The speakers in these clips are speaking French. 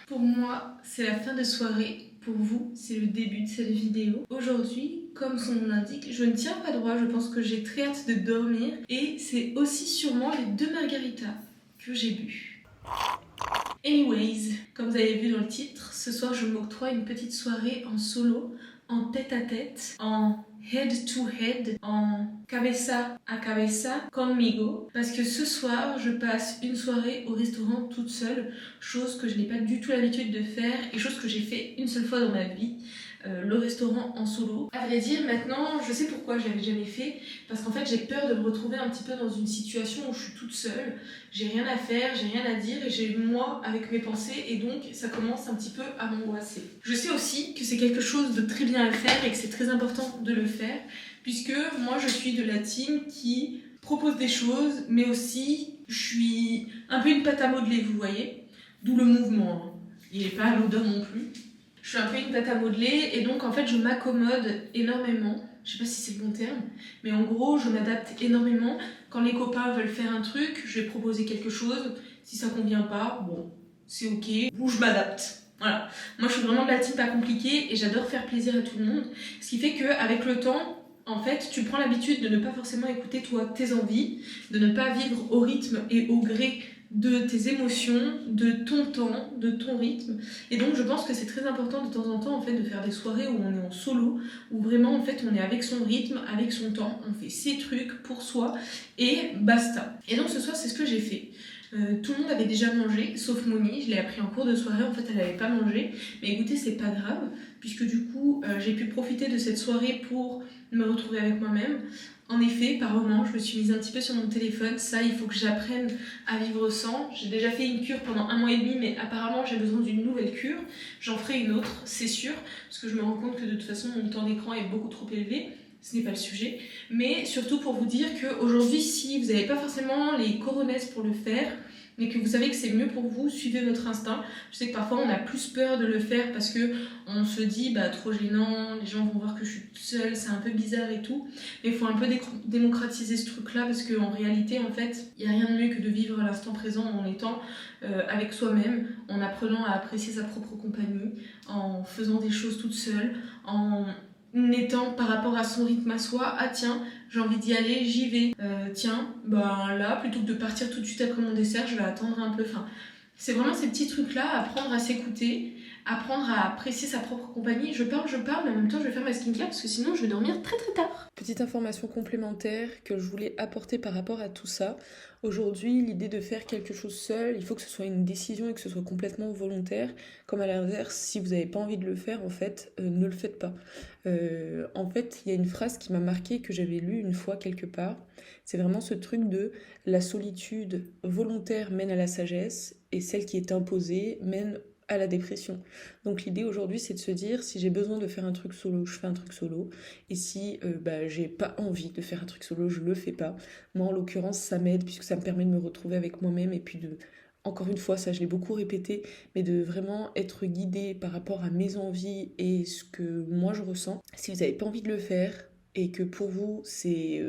Pour moi, c'est la fin de soirée. Pour vous, c'est le début de cette vidéo. Aujourd'hui, comme son nom l'indique, je ne tiens pas droit. Je pense que j'ai très hâte de dormir. Et c'est aussi sûrement les 2 margaritas que j'ai bu. Anyways, comme vous avez vu dans le titre, ce soir je m'octroie une petite soirée en solo, en tête-à-tête, en head-to-head, en cabeza a cabeza conmigo, parce que ce soir je passe une soirée au restaurant toute seule, chose que je n'ai pas du tout l'habitude de faire et chose que j'ai fait une seule fois dans ma vie. Le restaurant en solo. À vrai dire, maintenant, je sais pourquoi je l'avais jamais fait, parce qu'en fait, j'ai peur de me retrouver un petit peu dans une situation où je suis toute seule, j'ai rien à faire, j'ai rien à dire, et j'ai moi avec mes pensées, et donc ça commence un petit peu à m'angoisser. Je sais aussi que c'est quelque chose de très bien à faire et que c'est très important de le faire, puisque moi, je suis de la team qui propose des choses, mais aussi, je suis un peu une pâte à modeler, vous voyez, d'où le mouvement. Hein. Il n'est pas anodin non plus. Je suis un peu une pâte à modeler et donc en fait je m'accommode énormément. Je sais pas si c'est le bon terme, mais en gros je m'adapte énormément. Quand les copains veulent faire un truc, je vais proposer quelque chose. Si ça convient pas, bon, c'est ok. Ou je m'adapte. Voilà. Moi je suis vraiment de la type pas compliquée et j'adore faire plaisir à tout le monde. Ce qui fait qu'avec le temps, en fait, tu prends l'habitude de ne pas forcément écouter toi tes envies, de ne pas vivre au rythme et au gré de tes émotions, de ton temps, de ton rythme. Et donc je pense que c'est très important de temps en temps en fait de faire des soirées où on est en solo, où vraiment en fait on est avec son rythme, avec son temps, on fait ses trucs pour soi et basta. Et donc ce soir c'est ce que j'ai fait. Tout le monde avait déjà mangé, sauf Moni, je l'ai appris en cours de soirée, en fait elle n'avait pas mangé, mais écoutez c'est pas grave, puisque du coup j'ai pu profiter de cette soirée pour me retrouver avec moi-même. En effet, par moments, je me suis mise un petit peu sur mon téléphone. Ça, il faut que j'apprenne à vivre sans. J'ai déjà fait une cure pendant 1 mois et demi, mais apparemment, j'ai besoin d'une nouvelle cure. J'en ferai une autre, c'est sûr, parce que je me rends compte que de toute façon, mon temps d'écran est beaucoup trop élevé. Ce n'est pas le sujet. Mais surtout pour vous dire qu'aujourd'hui, si vous n'avez pas forcément les coronesses pour le faire, mais que vous savez que c'est mieux pour vous, suivez votre instinct. Je sais que parfois on a plus peur de le faire parce que on se dit bah trop gênant, les gens vont voir que je suis toute seule, c'est un peu bizarre et tout. Mais il faut un peu démocratiser ce truc-là parce qu'en réalité, en fait, il n'y a rien de mieux que de vivre l'instant présent en étant avec soi-même, en apprenant à apprécier sa propre compagnie, en faisant des choses toute seule, en étant par rapport à son rythme à soi, ah tiens, j'ai envie d'y aller, j'y vais. Tiens, ben là, plutôt que de partir tout de suite après mon dessert, je vais attendre un peu. Enfin, c'est vraiment ces petits trucs-là, apprendre à s'écouter, apprendre à apprécier sa propre compagnie. Je parle, mais en même temps, je vais faire ma skincare parce que sinon, je vais dormir très très tard. Petite information complémentaire que je voulais apporter par rapport à tout ça. Aujourd'hui, l'idée de faire quelque chose seul, il faut que ce soit une décision et que ce soit complètement volontaire. Comme à l'inverse, si vous n'avez pas envie de le faire, en fait, ne le faites pas. En fait, il y a une phrase qui m'a marquée que j'avais lue une fois quelque part. C'est vraiment ce truc de la solitude volontaire mène à la sagesse et celle qui est imposée mène à la dépression. Donc l'idée aujourd'hui c'est de se dire si j'ai besoin de faire un truc solo, je fais un truc solo et si j'ai pas envie de faire un truc solo, je le fais pas. Moi en l'occurrence ça m'aide puisque ça me permet de me retrouver avec moi-même et puis de encore une fois, ça je l'ai beaucoup répété, mais de vraiment être guidée par rapport à mes envies et ce que moi je ressens. Si vous n'avez pas envie de le faire et que pour vous c'est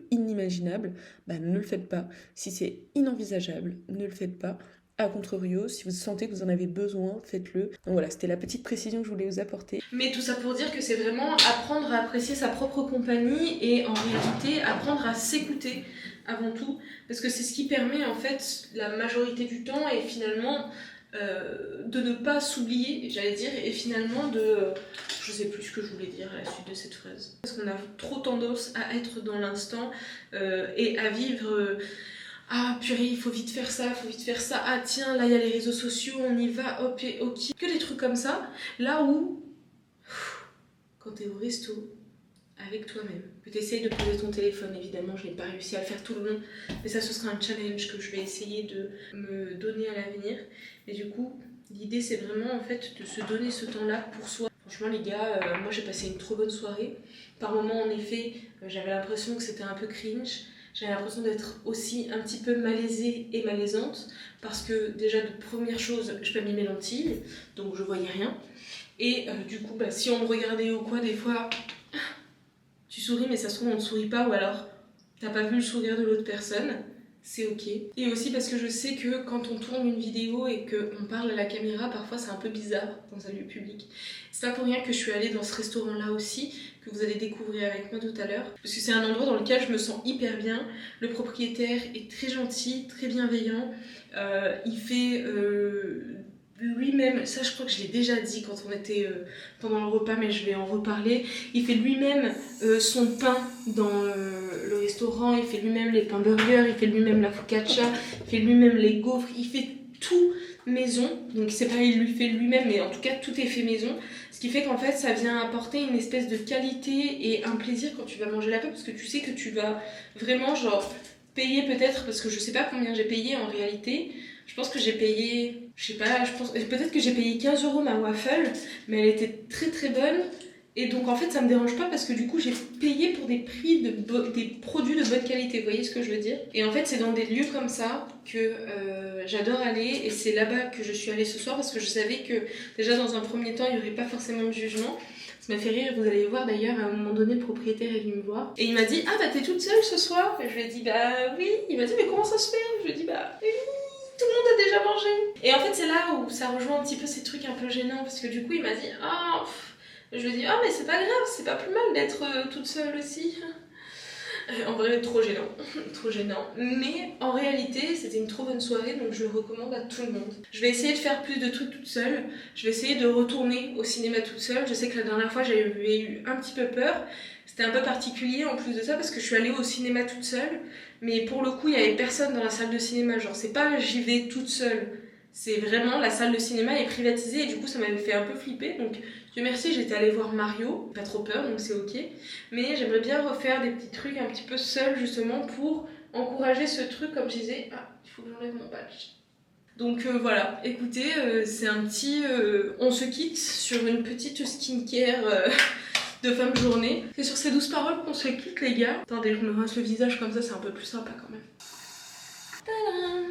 inimaginable, ne le faites pas. Si c'est inenvisageable, ne le faites pas. A contrario, si vous sentez que vous en avez besoin, faites-le. Donc voilà, c'était la petite précision que je voulais vous apporter. Mais tout ça pour dire que c'est vraiment apprendre à apprécier sa propre compagnie et en réalité apprendre à s'écouter avant tout. Parce que c'est ce qui permet en fait la majorité du temps et finalement de ne pas s'oublier, j'allais dire, et finalement de... je sais plus ce que je voulais dire à la suite de cette phrase. Parce qu'on a trop tendance à être dans l'instant et à vivre... ah purée, il faut vite faire ça, ah tiens, là il y a les réseaux sociaux, on y va, hop et ok. Que des trucs comme ça, là où, quand t'es au resto, avec toi-même, que t'essayes de poser ton téléphone, évidemment je n'ai pas réussi à le faire tout le long, mais ça ce sera un challenge que je vais essayer de me donner à l'avenir. Et du coup, l'idée c'est vraiment en fait de se donner ce temps-là pour soi. Franchement les gars, moi j'ai passé une trop bonne soirée. Par moments en effet, j'avais l'impression que c'était un peu cringe. J'avais l'impression d'être aussi un petit peu malaisée et malaisante parce que déjà de première chose, je pas mis mes lentilles, donc je voyais rien. Et du coup, si on me regardait ou quoi, des fois, tu souris mais ça se trouve on ne sourit pas ou alors t'as pas vu le sourire de l'autre personne. c'est ok. Et aussi parce que je sais que quand on tourne une vidéo et qu'on parle à la caméra, parfois c'est un peu bizarre dans un lieu public. C'est pas pour rien que je suis allée dans ce restaurant-là aussi, que vous allez découvrir avec moi tout à l'heure. Parce que c'est un endroit dans lequel je me sens hyper bien. Le propriétaire est très gentil, très bienveillant. Il fait lui-même, ça je crois que je l'ai déjà dit quand on était pendant le repas, mais je vais en reparler. Il fait lui-même son pain dans le restaurant, il fait lui-même les pains burgers, il fait lui-même la focaccia, il fait lui-même les gaufres, il fait tout maison. Donc c'est pas il lui fait lui-même, mais en tout cas tout est fait maison. Ce qui fait qu'en fait ça vient apporter une espèce de qualité et un plaisir quand tu vas manger là-bas, parce que tu sais que tu vas vraiment genre payer peut-être, parce que je sais pas combien j'ai payé en réalité. Je pense que j'ai payé, je sais pas, peut-être que j'ai payé 15 € ma waffle, mais elle était très très bonne. Et donc en fait ça me dérange pas parce que du coup j'ai payé pour des prix des produits de bonne qualité, vous voyez ce que je veux dire? Et en fait c'est dans des lieux comme ça que j'adore aller, et c'est là-bas que je suis allée ce soir parce que je savais que déjà dans un premier temps il n'y aurait pas forcément de jugement. Ça m'a fait rire, vous allez voir d'ailleurs, à un moment donné le propriétaire est venu me voir et il m'a dit: ah bah t'es toute seule ce soir? Et je lui ai dit bah oui. Il m'a dit mais comment ça se fait? Je lui ai dit bah oui, tout le monde a déjà mangé. Et en fait c'est là où ça rejoint un petit peu ces trucs un peu gênants, parce que du coup il m'a dit ah je lui ai dit ah mais c'est pas grave, c'est pas plus mal d'être toute seule aussi. En vrai trop gênant, trop gênant. Mais en réalité c'était une trop bonne soirée, donc je le recommande à tout le monde. Je vais essayer de faire plus de trucs toute seule. Je vais essayer de retourner au cinéma toute seule. Je sais que la dernière fois j'avais eu un petit peu peur. C'était un peu particulier en plus de ça parce que je suis allée au cinéma toute seule. Mais pour le coup il y avait personne dans la salle de cinéma. Genre c'est pas j'y vais toute seule. C'est vraiment la salle de cinéma est privatisée et du coup ça m'avait fait un peu flipper. Donc Dieu merci j'étais allée voir Mario, pas trop peur donc c'est ok. Mais j'aimerais bien refaire des petits trucs un petit peu seule justement pour encourager ce truc, comme je disais. Ah, il faut que j'enlève mon badge. Donc voilà, écoutez, c'est un petit... on se quitte sur une petite skincare de fin de journée. C'est sur ces douces paroles qu'on se quitte les gars. Attendez, je me rince le visage comme ça, c'est un peu plus sympa quand même. Tadam!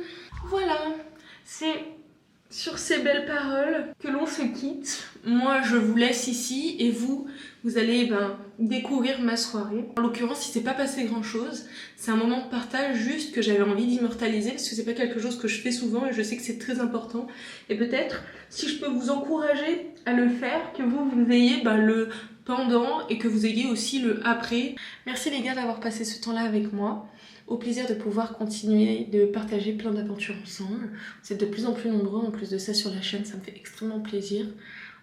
Voilà, c'est sur ces belles paroles que l'on se quitte. Moi je vous laisse ici et vous allez découvrir ma soirée. En l'occurrence il s'est pas passé grand chose, c'est un moment de partage juste que j'avais envie d'immortaliser parce que c'est pas quelque chose que je fais souvent et je sais que c'est très important. Et peut-être si je peux vous encourager à le faire, que vous ayez le pendant et que vous ayez aussi le après. Merci les gars d'avoir passé ce temps là avec moi. Au plaisir de pouvoir continuer de partager plein d'aventures ensemble. Vous êtes de plus en plus nombreux en plus de ça sur la chaîne, ça me fait extrêmement plaisir.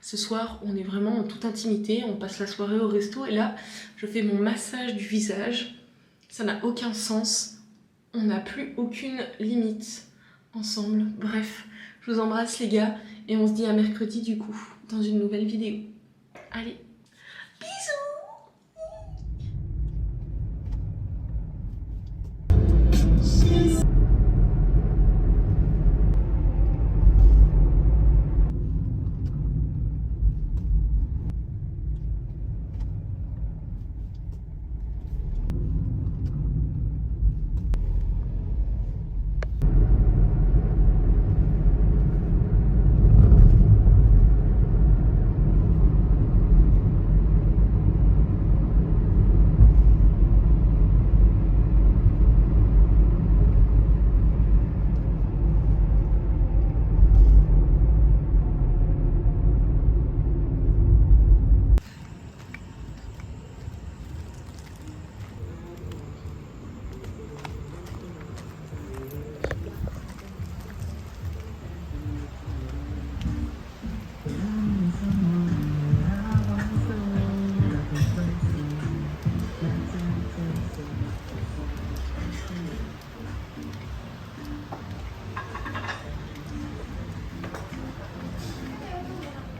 Ce soir, on est vraiment en toute intimité, on passe la soirée au resto et là, je fais mon massage du visage. Ça n'a aucun sens, on n'a plus aucune limite ensemble. Bref, je vous embrasse les gars et on se dit à mercredi du coup, dans une nouvelle vidéo. Allez, bisous!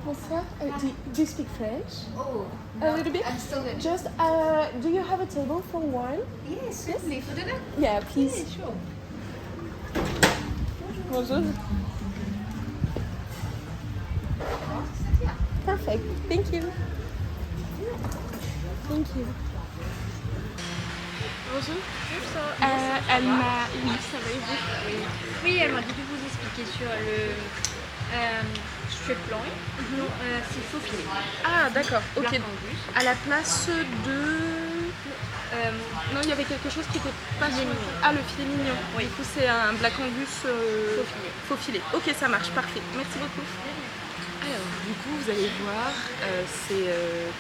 Bonsoir. Do you speak French? Oh, A little bit? I'm still learning. Just, do you have a table for one? Yes, certainly. For dinner? Yeah, Yeah, please. sure. Bonjour. Yeah. Perfect. Thank you. Thank you. Bonjour. Elle m'a... Oui, ça va et vous? Oui, elle m'a dit de vous expliquer sur le strip loin. Non, c'est faux filet. Ah, d'accord. Ok. Black Angus. À la place de... Non, il y avait quelque chose qui était pas filet mignon. Ah, le filet mignon. Oui. Du coup, c'est un Black Angus Faux filet. Ok, ça marche, parfait. Merci beaucoup. Alors, du coup, vous allez voir, c'est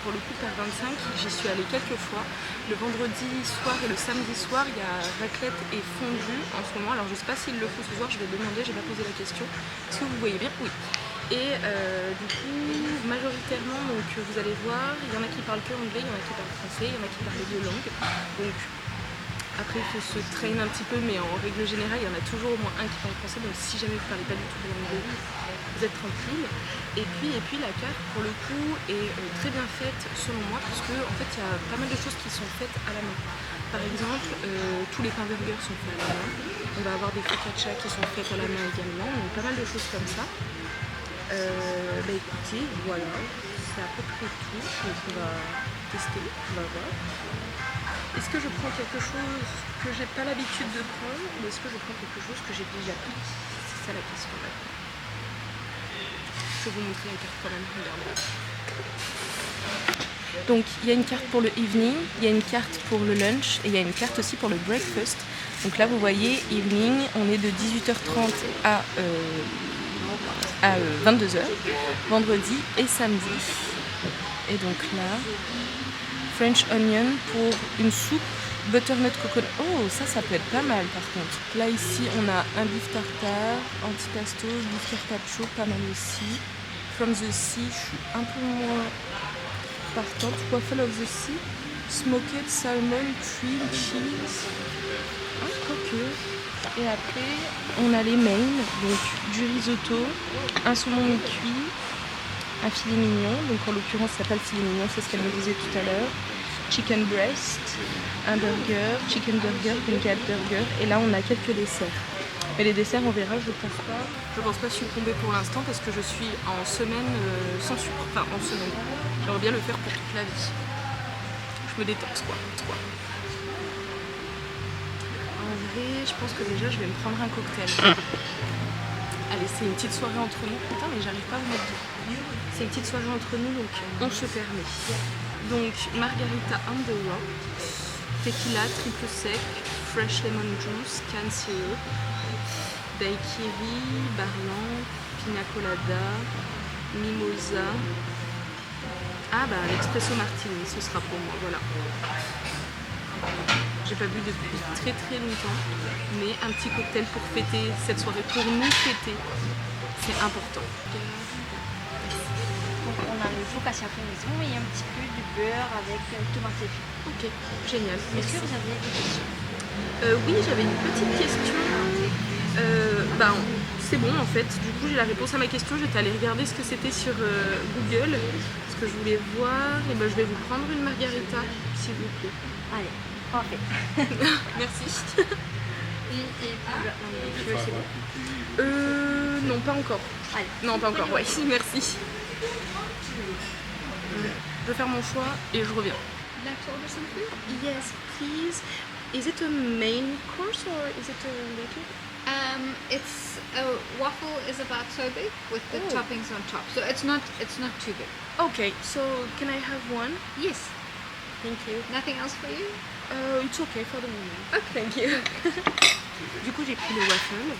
pour le coup par 25, j'y suis allée quelques fois. Le vendredi soir et le samedi soir, il y a raclette et fondue en ce moment. Alors, je sais pas s'il le faut ce soir, je vais demander, j'ai pas posé la question. Est-ce que vous voyez bien? Oui. Et du coup, majoritairement, donc, vous allez voir, il y en a qui parlent que anglais, il y en a qui parlent français, il y en a qui parlent les deux langues. Donc, après, il faut se traîner un petit peu, mais en règle générale, il y en a toujours au moins un qui parle français. Donc, si jamais vous ne parlez pas du tout l'anglais, vous êtes tranquille. Et puis la carte, pour le coup, est très bien faite, selon moi, parce que en fait, il y a pas mal de choses qui sont faites à la main. Par exemple, tous les pains burgers sont faits à la main. On va avoir des focaccias qui sont faites à la main également. Donc, pas mal de choses comme ça. Écoutez, voilà, c'est à peu près tout. Donc on va tester, on va voir. Est-ce que je prends quelque chose que j'ai pas l'habitude de prendre ou est-ce que je prends quelque chose que j'ai déjà pris? C'est ça la question maintenant. Je vais vous montrer la carte quand même, regardez. Donc il y a une carte pour le evening, il y a une carte pour le lunch et il y a une carte aussi pour le breakfast. Donc là vous voyez, evening, on est de 18h30 à 22h, vendredi et samedi. Et donc là, French onion pour une soupe, butternut coconut. Oh, ça peut être pas mal par contre. Là ici, on a un beef tartare, antipasto, beef carpaccio, pas mal aussi. From the sea, je suis un peu moins partante. Waffle of the sea, smoked salmon, cream cheese. Ah, quoique. Et après, on a les mains, donc du risotto, un saumon mi-cuit, un filet mignon, donc en l'occurrence ça s'appelle filet mignon, c'est ce qu'elle me disait tout à l'heure, chicken breast, un burger, chicken burger, bacon burger, et là on a quelques desserts. Mais les desserts, on verra, je pense pas succomber pour l'instant parce que je suis en semaine sans sucre, enfin en semaine. J'aimerais bien le faire pour toute la vie. Je me détoxe quoi. Je pense que déjà je vais me prendre un cocktail. Allez, c'est une petite soirée entre nous. Putain, mais j'arrive pas à vous mettre deux. C'est une petite soirée entre nous, donc on se permet. Donc, margarita on the rock, tequila triple sec, fresh lemon juice, can syrup, daiquiri, bar blanc, pina colada, mimosa. Ah bah, l'espresso martini, ce sera pour moi, voilà. J'ai pas bu depuis très très longtemps, mais un petit cocktail pour fêter cette soirée, pour nous fêter, c'est important. Donc on a le focaccia fait maison et un petit peu du beurre avec tomate et fille. Ok, génial. Est-ce que vous avez des questions? Oui, j'avais une petite question. C'est bon en fait, du coup j'ai la réponse à ma question. J'étais allée regarder ce que c'était sur Google, ce que je voulais voir, et je vais vous prendre une margarita, s'il vous plaît. Allez, parfait. Merci. Et puis la nourriture, c'est bon? Non, pas encore. Allez. Non, pas encore, ouais, merci. Je vais faire mon choix et je reviens. Let's order some food? Yes, please. Is it a main course or is it a later? It's a waffle is about so big with the Oh. toppings on top, so it's not too big. Okay, so can I have one? Yes. Thank you. Nothing else for you? It's okay for the moment. Thank you. Du coup, j'ai pris le waffle.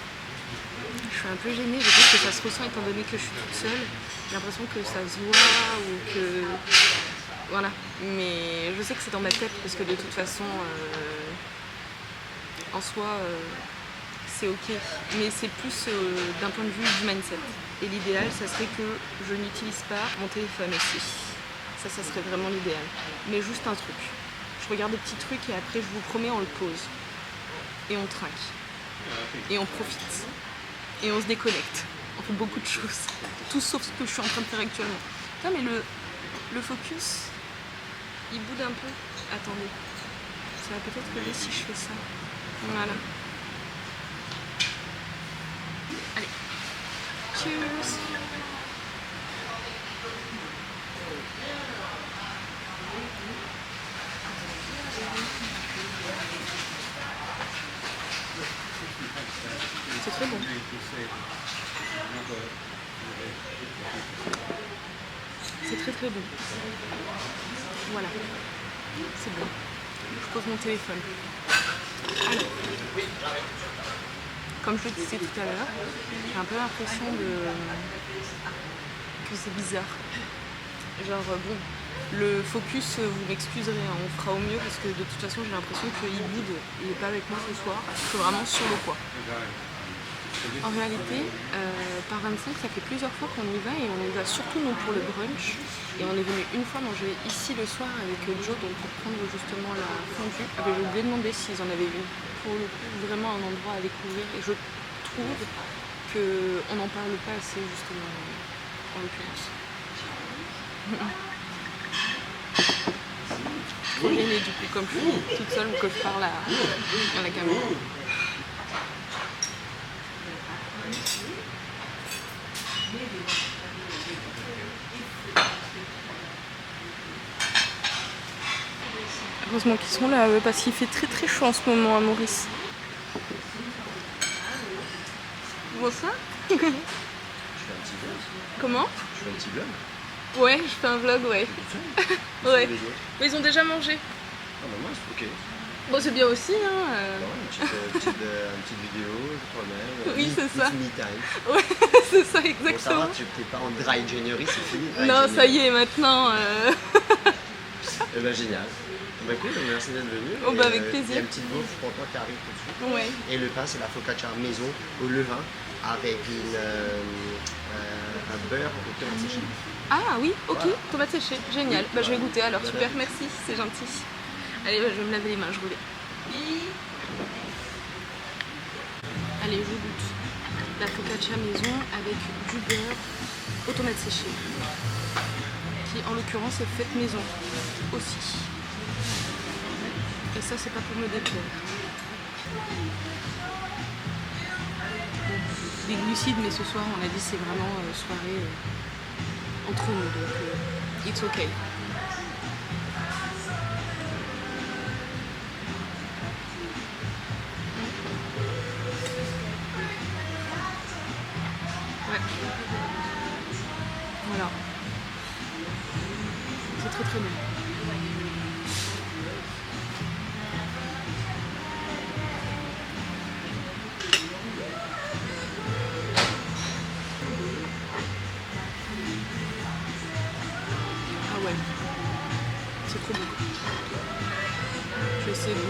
Je suis un peu gênée, je pense que ça se ressent étant donné que je suis toute seule. J'ai l'impression que ça se voit ou que... Voilà. Mais je sais que c'est dans ma tête parce que de toute façon, en soi, c'est ok. Mais c'est plus d'un point de vue du mindset. Et l'idéal, ça serait que je n'utilise pas mon téléphone aussi. Ça serait vraiment l'idéal. Mais juste un truc. Je regarde des petits trucs et après, je vous promets, on le pose. Et on trinque. Et on profite. Et on se déconnecte. On fait beaucoup de choses. Tout sauf ce que je suis en train de faire actuellement. Putain, mais le focus, il boude un peu. Attendez. Ça va peut-être aider si je fais ça. Voilà. Allez. Cheers. C'est très bon. C'est très très bon. Voilà. C'est bon. Je pose mon téléphone. Alors, comme je le disais tout à l'heure, j'ai un peu l'impression que c'est bizarre. Genre, bon, le focus, vous m'excuserez, hein, on fera au mieux parce que de toute façon, j'ai l'impression qu'il boude, il n'est pas avec moi ce soir. Je suis vraiment sur le poids. En réalité, par 25, ça fait plusieurs fois qu'on y va et on y va surtout nous pour le brunch. Et on est venu une fois manger ici le soir avec Joe donc pour prendre justement la fondue. Ah ben, j'ai oublié de demander s'ils en avaient une. Pour le coup, vraiment un endroit à découvrir et je trouve qu'on n'en parle pas assez justement en l'occurrence. Trop gênée du coup comme je suis toute seule ou que je parle à la caméra. Heureusement qu'ils sont là parce qu'il fait très très chaud en ce moment à Maurice. Tu vois ça? Je fais un petit vlog. Comment? Je fais un petit vlog. Ouais, je fais un vlog, ouais. Ouais. Mais ils ont déjà mangé. Ah bah moi, c'est ok. Bon, c'est bien aussi, hein. Une petite vidéo de toi-même. Oui, c'est ça. Me time. Ouais, c'est ça, Bon, ça exactement. va, tu n'es pas en dry January, c'est fini. Non, ça y est, maintenant. Eh ben génial. Bah cool, merci d'être venu. Oh, bah, avec Il y plaisir. a une petite gaufre pour toi qui arrive tout de suite. Ouais. Et le pain, c'est la focaccia maison au levain avec un beurre de tomate séchée. Ah oui, ok, Voilà. tomate séchée, génial. Bah, je vais goûter alors, Bon super, appétit. merci, c'est gentil. Allez, bah, je vais me laver les mains, je roule. Allez, je goûte la focaccia maison avec du beurre aux tomates séchées, qui en l'occurrence est faite maison aussi. Et ça, c'est pas pour me déplaire. Bon, des glucides, mais ce soir, on a dit c'est vraiment soirée entre nous, donc it's okay. Ouais. Voilà. C'est très très bien. Ah ouais. C'est trop bon. Je vais essayer de me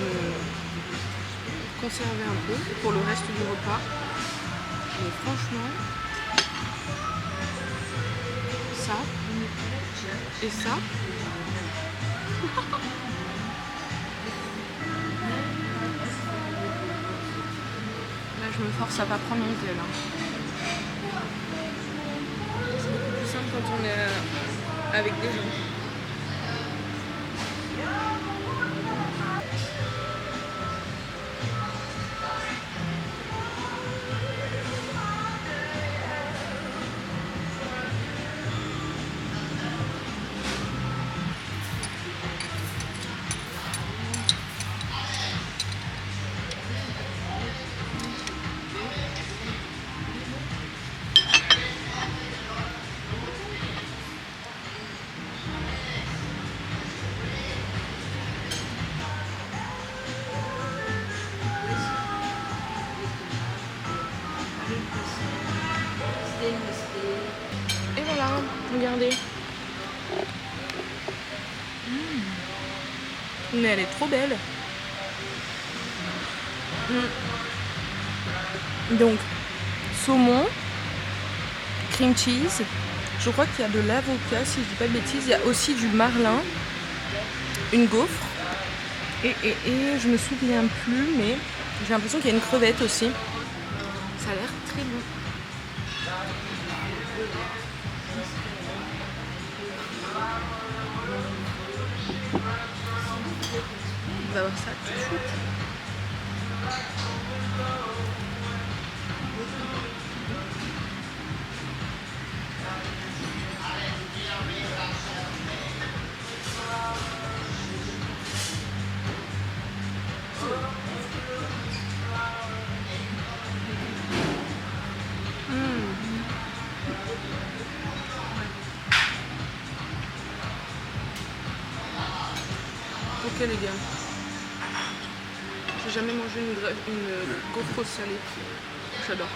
conserver un peu pour le reste du repas. Mais franchement, ça et ça. Là, je me force à pas prendre mon tel. C'est beaucoup plus simple quand on est avec des gens. Et voilà, regardez. Mais elle est trop belle. Donc, saumon, cream cheese. Je crois qu'il y a de l'avocat, si je dis pas de bêtises. Il y a aussi du marlin, une gaufre. Et je me souviens plus, mais j'ai l'impression qu'il y a une crevette aussi. Ça a l'air très bon. On va voir ça tout de suite. Ok les gars. jamais mangé une gaufre salée. J'adore.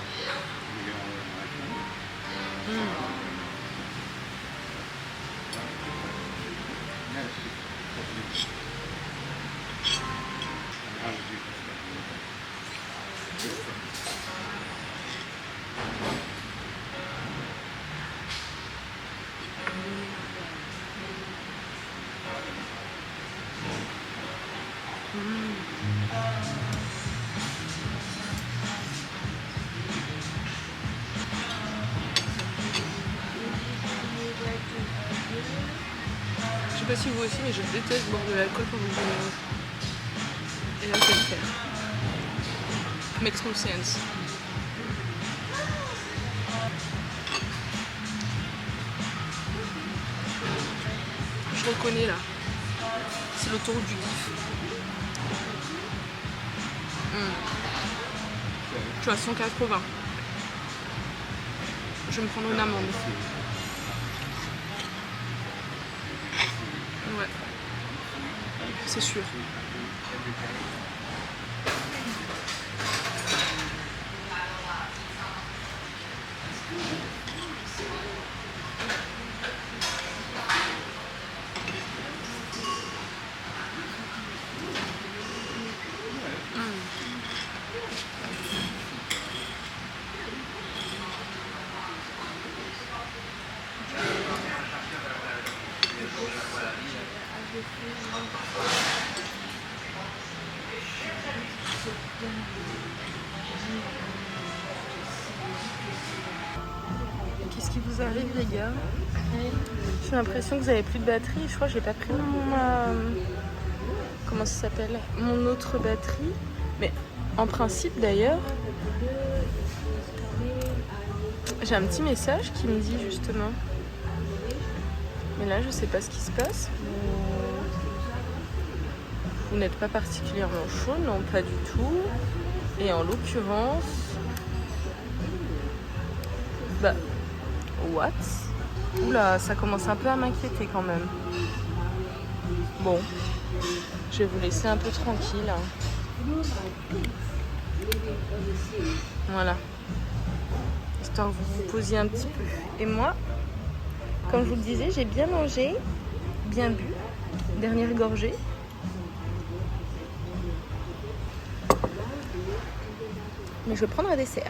Je sais pas si vous aussi, mais je déteste boire de l'alcool pendant que je mange. Et là, je vais le faire. Makes no sense. Je reconnais là. C'est l'autoroute du kiff. Je suis à 180. Je vais me prendre une amende. Ouais. C'est sûr. Qu'est-ce qui vous arrive les gars? J'ai l'impression que vous avez plus de batterie. Je crois que j'ai pas pris comment ça s'appelle? Mon autre batterie. Mais en principe d'ailleurs, j'ai un petit message qui me dit justement. Mais là je sais pas ce qui se passe. Vous n'êtes pas particulièrement chaud, non pas du tout. Et en l'occurrence, bah, what? Oula, ça commence un peu à m'inquiéter quand même. Bon, je vais vous laisser un peu tranquille. Voilà. Histoire que vous vous posiez un petit peu. Et moi, comme je vous le disais, j'ai bien mangé, bien bu. Dernière gorgée. Mais je vais prendre un dessert.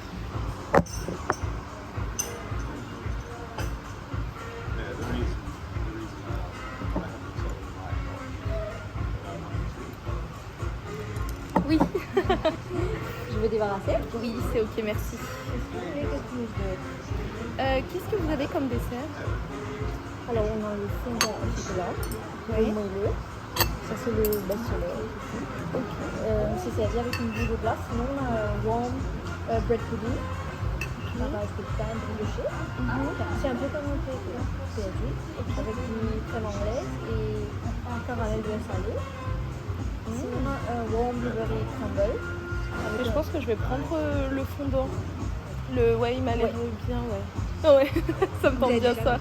Oui. Je vais débarrasser. Oui, c'est ok, merci. Qu'est-ce que vous avez comme dessert? Alors, on a le fondant au chocolat, le moelleux. Ça, c'est le bas-soleil. C'est servi avec une boule de glace. Sinon, on a un warm bread pudding. À base de pain brioché. C'est un peu comme un PSU, avec du crème anglaise et un caramel bien salé. Sinon, on a un warm blueberry crumble. Mais je pense que je vais prendre le fondant. Ouais, il m'a l'air bien, ouais. Ouais, ça me tente bien ça.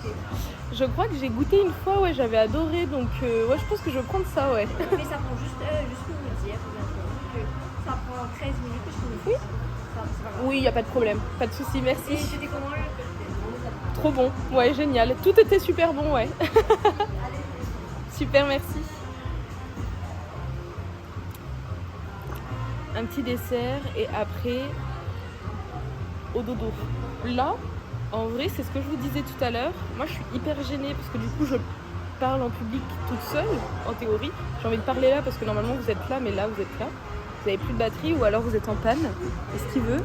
Je crois que j'ai goûté une fois, ouais, j'avais adoré, donc ouais, je pense que je vais prendre ça, ouais. Mais ça prend juste pour vous dire, ça prend 13 minutes que je finis. Oui. Oui, il n'y a pas de problème, pas de souci, merci. Et c'était comment le... Trop bon, ouais, génial. Tout était super bon, ouais. Super, merci. Un petit dessert et après, au dodo. Là, en vrai, c'est ce que je vous disais tout à l'heure. Moi, je suis hyper gênée parce que du coup, je parle en public toute seule, en théorie. J'ai envie de parler là parce que normalement, vous êtes là, mais là, vous êtes là. Vous n'avez plus de batterie ou alors vous êtes en panne. Est-ce qu'il veut?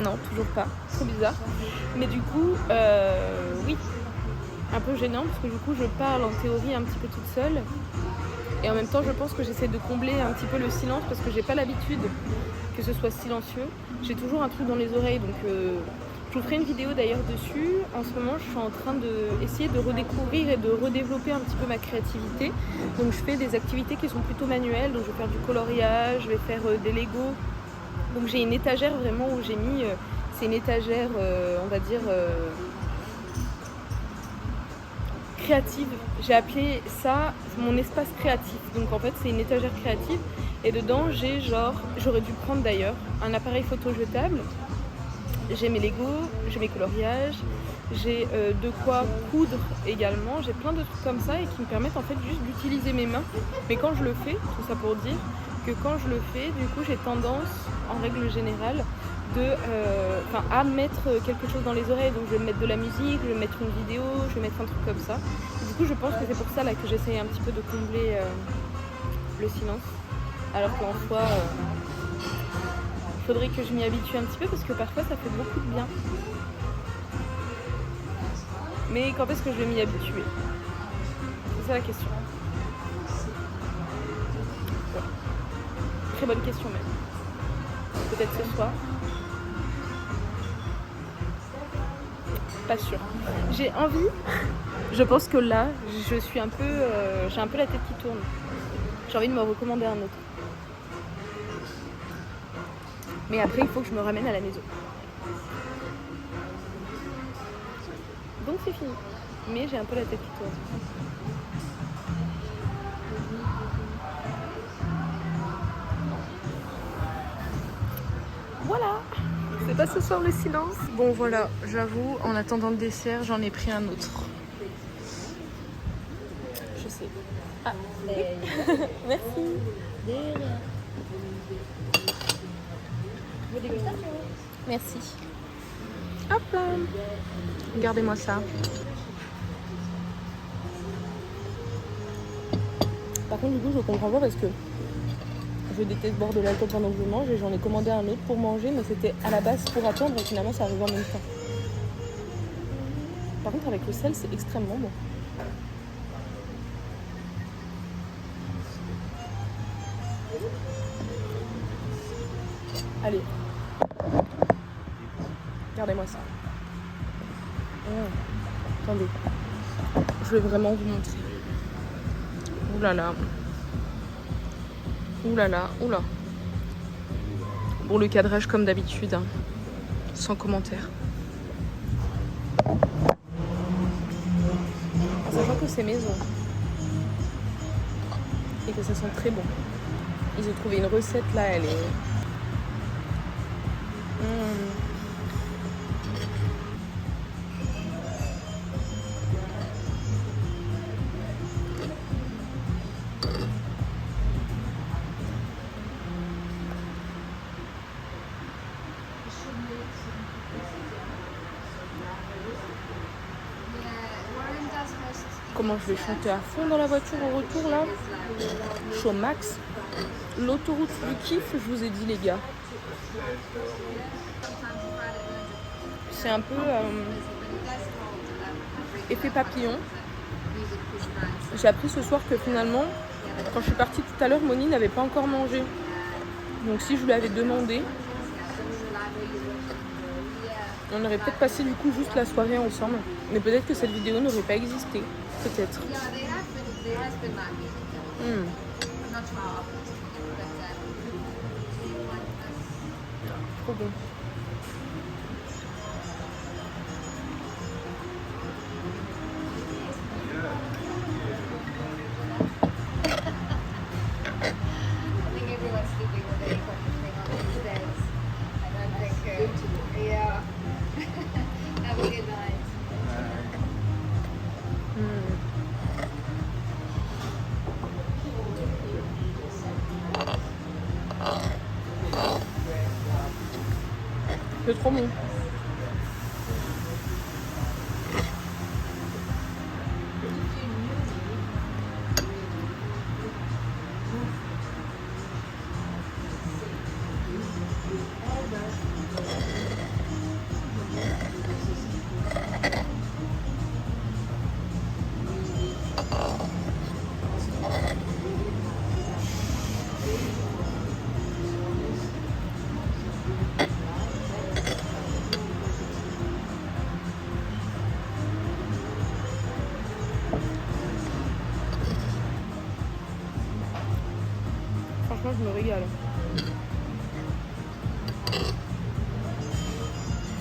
Non, toujours pas. Trop bizarre. Mais du coup, oui, un peu gênant parce que du coup, je parle en théorie un petit peu toute seule. Et en même temps, je pense que j'essaie de combler un petit peu le silence parce que j'ai pas l'habitude que ce soit silencieux. J'ai toujours un truc dans les oreilles, donc je vous ferai une vidéo d'ailleurs dessus. En ce moment, je suis en train d'essayer de redécouvrir et de redévelopper un petit peu ma créativité. Donc je fais des activités qui sont plutôt manuelles, donc je vais faire du coloriage, je vais faire des Lego. Donc j'ai une étagère vraiment où j'ai mis, c'est une étagère, on va dire, créative. J'ai appelé ça mon espace créatif. Donc en fait c'est une étagère créative et dedans j'ai j'aurais dû prendre d'ailleurs un appareil photo jetable. J'ai mes Legos, j'ai mes coloriages, j'ai de quoi coudre également. J'ai plein de trucs comme ça et qui me permettent en fait juste d'utiliser mes mains. Mais quand je le fais, tout ça pour dire que quand je le fais, du coup j'ai tendance en règle générale à mettre quelque chose dans les oreilles. Donc je vais mettre de la musique, je vais mettre une vidéo, je vais mettre un truc comme ça. Et du coup je pense que c'est pour ça là, que j'essaye un petit peu de combler le silence. Alors qu'en soi, il faudrait que je m'y habitue un petit peu parce que parfois ça fait beaucoup de bien. Mais quand est-ce que je vais m'y habituer? C'est ça la question. Ouais. Très bonne question même. Peut-être ce soir. Pas sûr. J'ai envie. Je pense que là, je suis un peu, j'ai un peu la tête qui tourne. J'ai envie de me recommander un autre. Mais après, il faut que je me ramène à la maison. Donc c'est fini. Mais j'ai un peu la tête qui tourne. Voilà. C'est pas ce soir le silence. Bon voilà, j'avoue, en attendant le dessert, j'en ai pris un autre. Je sais. Ah, merci. De rien. Vos dégustations. Merci. Hop là. Regardez-moi ça. Par contre, du coup, je comprends pas parce que je déteste boire de l'alcool pendant que je mange et j'en ai commandé un autre pour manger, mais c'était à la base pour attendre et finalement ça arrive en même temps. Par contre, avec le sel, c'est extrêmement bon. Allez. Regardez-moi ça. Attendez. Je vais vraiment vous montrer. Ouh là là. Ouh là là. Ouh là. Bon, le cadrage comme d'habitude. Hein. Sans commentaire. En sachant que c'est maison. Et que ça sent très bon. Ils ont trouvé une recette là, elle est... Comment je vais chanter à fond dans la voiture au retour là? Je suis au max. L'autoroute du kiff, je vous ai dit les gars. C'est un peu effet papillon. J'ai appris ce soir que finalement, quand je suis partie tout à l'heure, Moni n'avait pas encore mangé. Donc si je lui avais demandé, on aurait peut-être passé du coup juste la soirée ensemble. Mais peut-être que cette vidéo n'aurait pas existé. Peut-être. Trop bon. C'est trop bon. Franchement, je me régale.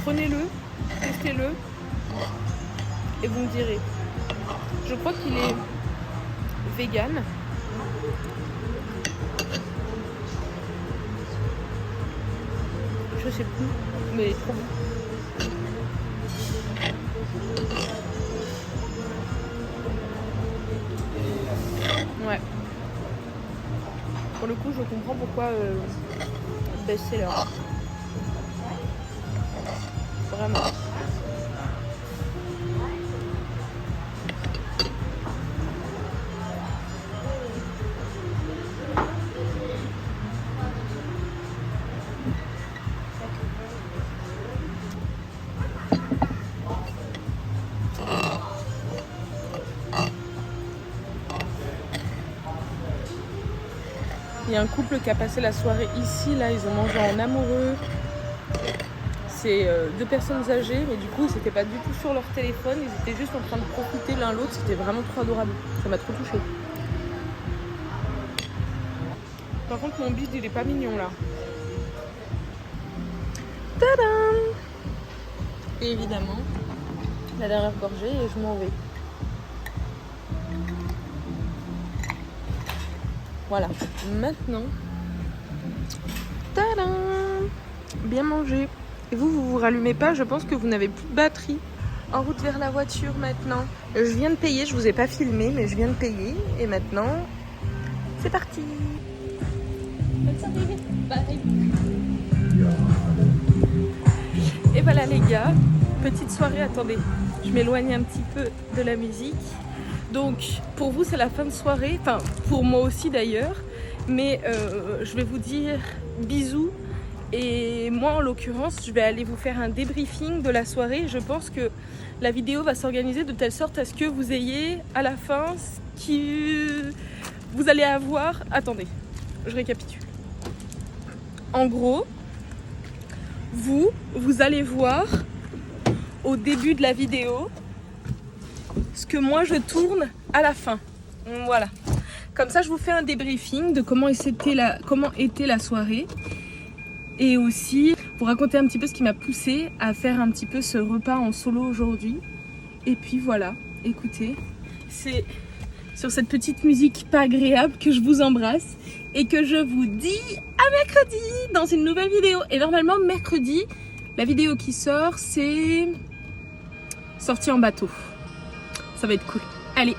Prenez-le, testez-le et vous me direz. Je crois qu'il est vegan. Je sais plus, mais il est trop bon. Ouais. Pour le coup, je comprends pourquoi best-seller. Vraiment. Il y a un couple qui a passé la soirée ici, là, ils ont mangé en amoureux. C'est 2 personnes âgées, mais du coup, ils n'étaient pas du tout sur leur téléphone, ils étaient juste en train de profiter l'un l'autre, c'était vraiment trop adorable. Ça m'a trop touchée. Par contre, mon bide, il est pas mignon, là. Tadam! Et évidemment, la dernière gorgée, et je m'en vais. Voilà, maintenant, tadam, bien mangé. Et vous vous rallumez pas, je pense que vous n'avez plus de batterie. En route vers la voiture maintenant. Je viens de payer, je vous ai pas filmé, mais je viens de payer. Et maintenant, c'est parti. Bonne soirée, bye. Et voilà les gars, petite soirée, attendez, je m'éloigne un petit peu de la musique. Donc pour vous c'est la fin de soirée, enfin pour moi aussi d'ailleurs, mais je vais vous dire bisous et moi en l'occurrence je vais aller vous faire un débriefing de la soirée. Je pense que la vidéo va s'organiser de telle sorte à ce que vous ayez à la fin ce qui vous allez avoir. Attendez, je récapitule. En gros, vous allez voir au début de la vidéo ce que moi je tourne à la fin. Voilà. Comme ça je vous fais un débriefing de comment était la soirée. Et aussi vous raconter un petit peu ce qui m'a poussé à faire un petit peu ce repas en solo aujourd'hui. Et puis voilà, écoutez, c'est sur cette petite musique pas agréable que je vous embrasse. Et que je vous dis à mercredi dans une nouvelle vidéo. Et normalement mercredi, la vidéo qui sort c'est sortie en bateau. Ça va être cool. Allez,